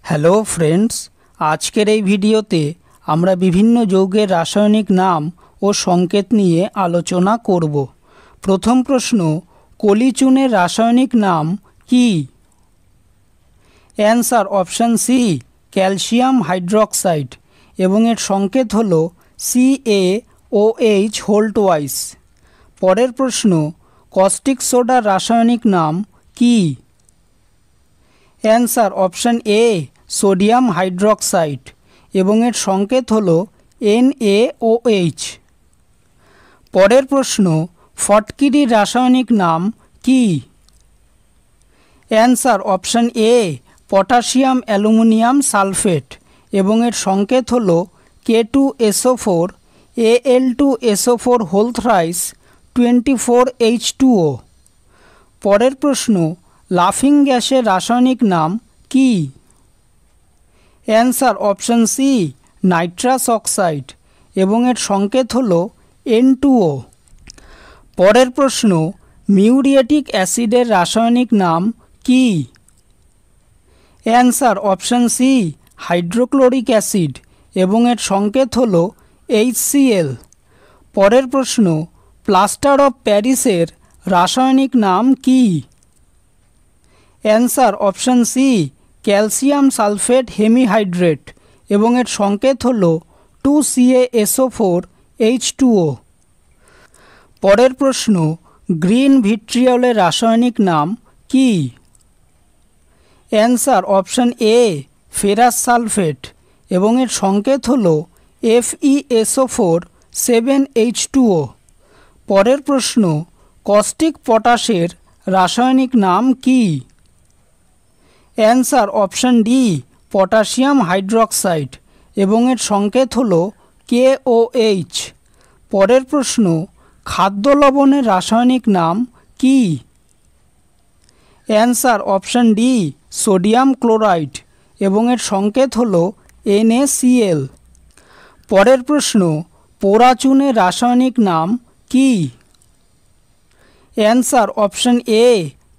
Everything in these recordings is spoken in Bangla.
হ্যালো ফ্রেন্ডস, আজকের এই ভিডিওতে আমরা বিভিন্ন যৌগের রাসায়নিক নাম ও সংকেত নিয়ে আলোচনা করব। প্রথম প্রশ্ন, কলি চুনের রাসায়নিক নাম কি? Answer option C, calcium hydroxide এবং এর সংকেত হল CaOH²। পরের প্রশ্ন, কস্টিক সোডার রাসায়নিক নাম কি? অ্যান্সার অপশান এ, সোডিয়াম হাইড্রক্সাইড এবং এর সংকেত হল NaOH। পরের প্রশ্ন, ফটকিরির রাসায়নিক নাম কি? অ্যান্সার অপশান এ, পটাশিয়াম অ্যালুমিনিয়াম সালফেট এবং এর সংকেত হল K2SO4 Al2SO4 24H2O। পরের প্রশ্ন, লাফিং গ্যাসের রাসায়নিক নাম কি? Answer option C, nitrous oxide এবং এর সংকেত হল N2O। পরের প্রশ্ন, মিউরিয়েটিক অ্যাসিডের রাসায়নিক নাম কি? Answer option C, hydrochloric acid এবং এর সংকেত হল HCl। পরের প্রশ্ন, প্লাস্টার অফ প্যারিসের রাসায়নিক নাম কি? Answer option C, calcium sulphate hemihydrate এবং এর সংকেত হল 2CaSO4H2O। পরের প্রশ্ন, গ্রিন ভিট্রিয়লের রাসায়নিক নাম কি? অ্যান্সার অপশান এ, ফেরাস সালফেট এবং এর সংকেত হল FeSO4 7H2O। পরের প্রশ্ন, কস্টিক পটাশের রাসায়নিক নাম কি? Answer option D, potassium hydroxide এবং এর সংকেত হল KOH। পরের প্রশ্ন, খাদ্য লবণের রাসায়নিক নাম কি? Answer option D, sodium chloride এবং এর সংকেত হল NaCl। পরের প্রশ্ন, পোড়া চুনের রাসায়নিক নাম কি? অ্যান্সার অপশান এ,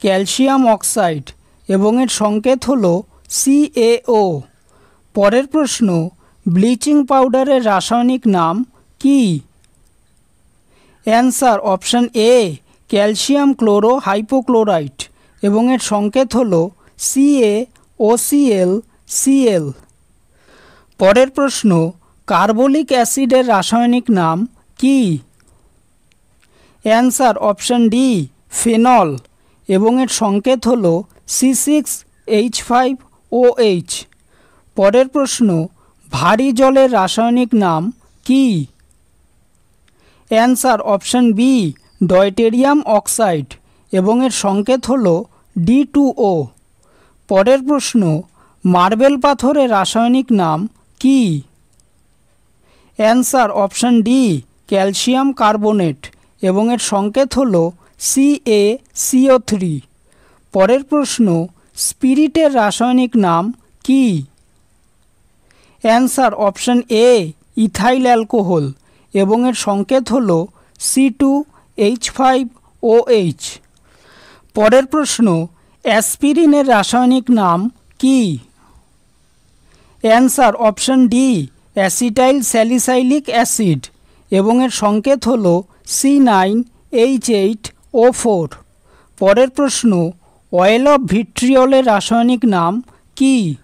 ক্যালসিয়াম অক্সাইড এবং এর সংকেত হল CaO। পরের প্রশ্ন, ব্লিচিং পাউডারের রাসায়নিক নাম কি? অ্যান্সার অপশান এ, ক্যালসিয়াম ক্লোরো হাইপোক্লোরাইট এবং এর সংকেত হল CaOClCl। পরের প্রশ্ন, কার্বলিক অ্যাসিডের রাসায়নিক নাম কি? অ্যান্সার অপশান ডি, ফেনল এবং এর সংকেত হল C6H5OH। পরের প্রশ্ন, ভারী জলের রাসায়নিক নাম কি? Answer option B, deuterium oxide এবং এর সংকেত হল D2O। পরের প্রশ্ন, মার্বেল পাথরের রাসায়নিক নাম কি? Answer option D, calcium carbonate এবং এর সংকেত হল CaCO3। পরের প্রশ্ন, স্পিরিটের রাসায়নিক নাম কি? অ্যান্সার অপশান এ, ইথাইল অ্যালকোহল এবং এর সংকেত হল C2H5OH। পরের প্রশ্ন, অ্যাসপিরিনের রাসায়নিক নাম কি? Answer option D, acetyl salicylic acid এবং এর সংকেত হল C9H8O4। পরের প্রশ্ন, অয়েল অফ ভিট্রিয়লের রাসায়নিক নাম কি?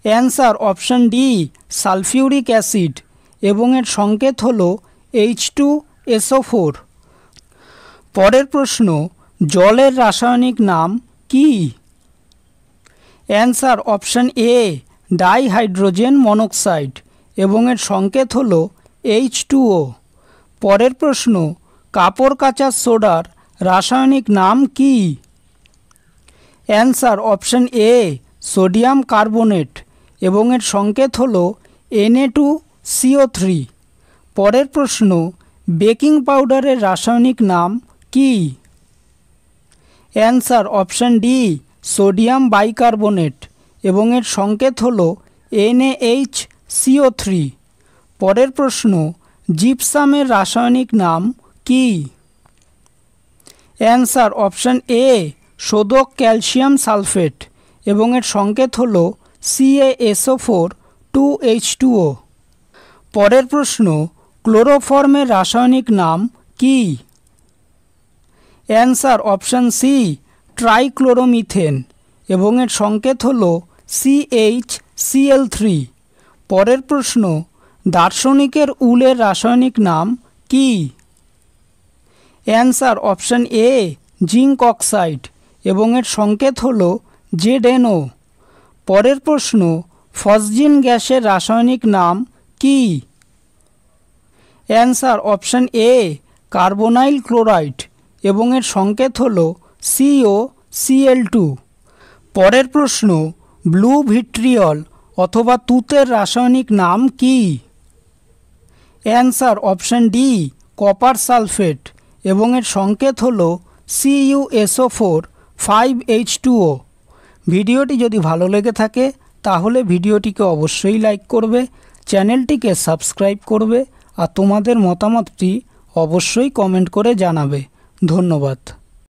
Answer option D, sulphuric acid এবং এর সংকেত হল H2SO4। পরের প্রশ্ন, জলের রাসায়নিক নাম কি? অ্যান্সার অপশান এ, ডাইহাইড্রোজেন মনোক্সাইড এবং এর সংকেত হল H2O। পরের প্রশ্ন, কাপড় কাচার সোডার রাসায়নিক নাম কি? অ্যান্সার অপশান এ, সোডিয়াম কার্বনেট এবং এর সংকেত হল Na2CO3। পরের প্রশ্ন, বেকিং পাউডারের রাসায়নিক নাম কি? Answer option D, sodium bicarbonate এবং এর সংকেত হল NaHCO3। পরের প্রশ্ন, জিপসামের রাসায়নিক নাম কি? অ্যান্সার অপশান এ, শোধক ক্যালসিয়াম সালফেট এবং এর সংকেত হল CaSO4 2H2O। পরের প্রশ্ন, ক্লোরোফর্মের রাসায়নিক নাম কি? অ্যান্সার অপশান সি ট্রাইক্লোরোমিথেন এবং এর সংকেত হল CHCl3। পরের প্রশ্ন, দার্শনিকের উলের রাসায়নিক নাম কি? অ্যান্সার অপশান এ জিঙ্ক অক্সাইড এবং এর সংকেত হল ZnO। পরের প্রশ্ন, ফসজিন গ্যাসের রাসায়নিক নাম কি? অ্যান্সার অপশান এ কার্বনাইল ক্লোরাইড এবং এর সংকেত হল COCl2। পরের প্রশ্ন, ব্লু ভিট্রিয়ল অথবা তুতের রাসায়নিক নাম কি? Answer option D copper sulphate এবং এর সংকেত হল CuSO4 5H2O। ভিডিওটি যদি ভালো লেগে থাকে তাহলে ভিডিওটিকে অবশ্যই লাইক করবে, চ্যানেলটিকে সাবস্ক্রাইব করবে আর তোমাদের মতামতটি অবশ্যই কমেন্ট করে জানাবে। ধন্যবাদ।